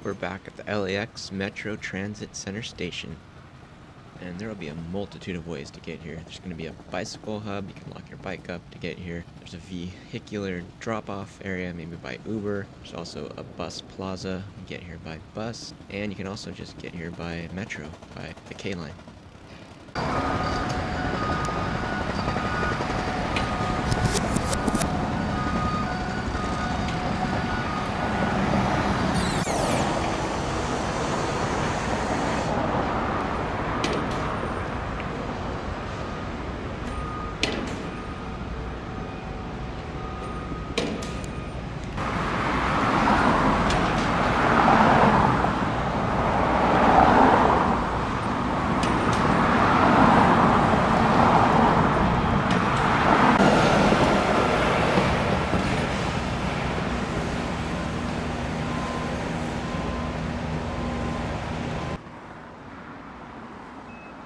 We're back at the LAX Metro Transit Center Station, and there will be a multitude of ways to get here. There's going to be a bicycle hub, you can lock your bike up to get here. There's a vehicular drop-off area, maybe by Uber. There's also a bus plaza, you get here by bus, and you can also just get here by Metro, by the K Line.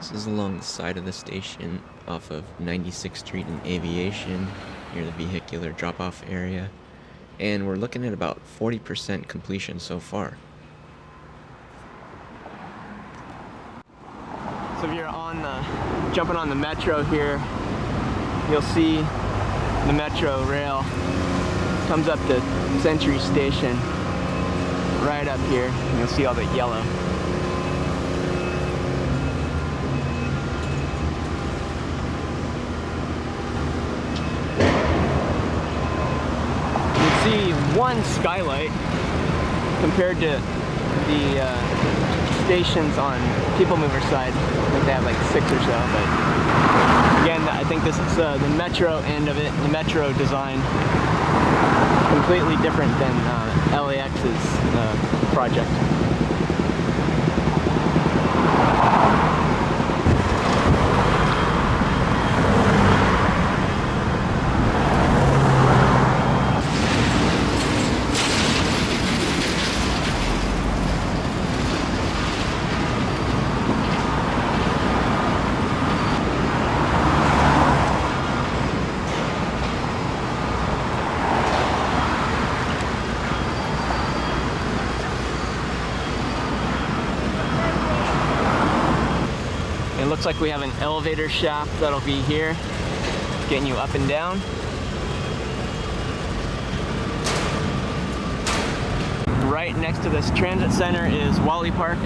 This is along the side of the station off of 96th Street and Aviation, near the vehicular drop-off area, and we're looking at about 40% completion so far. So if you're jumping on the metro here, you'll see the metro rail comes up to Century Station right up here, and you'll see all the yellow. See one skylight compared to the stations on People Mover side. I think they have like 6 or so, but again, I think this is the metro end of it, the metro design, completely different than LAX's project. It looks like we have an elevator shaft that'll be here, getting you up and down. Right next to this transit center is Wally Park.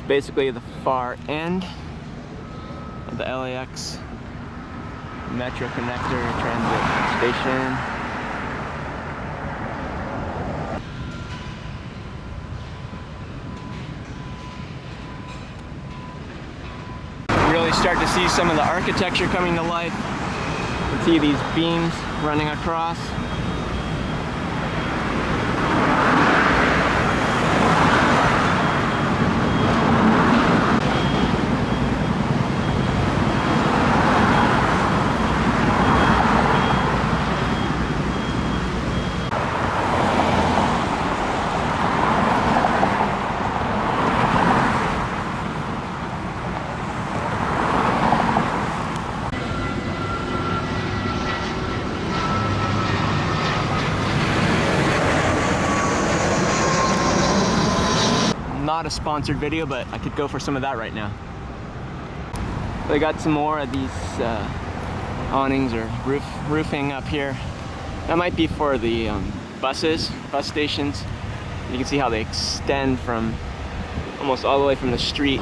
Basically the far end of the LAX Metro Connector Transit Station. Really start to see some of the architecture coming to life. You can see these beams running across. Not a sponsored video, but I could go for some of that right now. They got some more of these awnings or roofing up here. That might be for the bus stations. You can see how they extend from almost all the way from the street.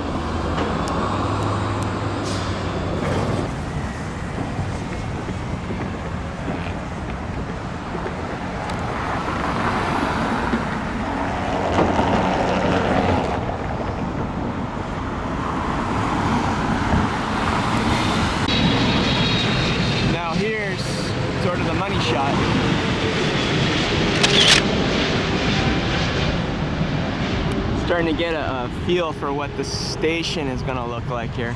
Sort of the money shot. Starting to get a feel for what the station is going to look like here.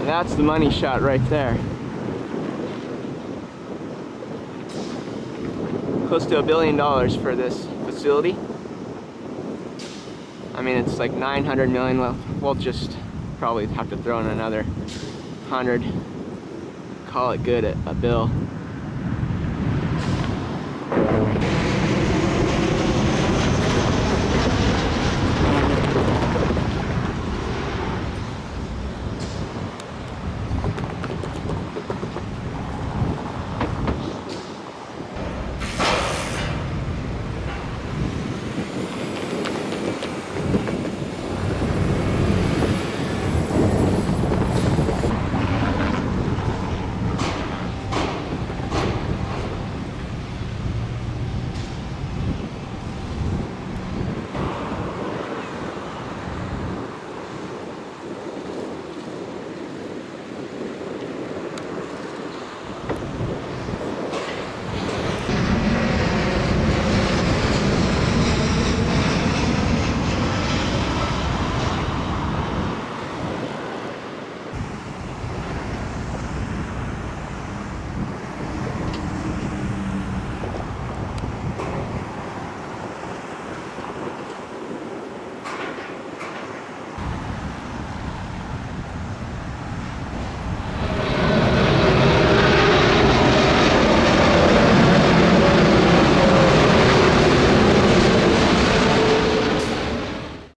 That's the money shot right there. Close to $1 billion for this facility. I mean, it's like 900 million. We'll just probably have to throw in another 100. Call it good at a bill.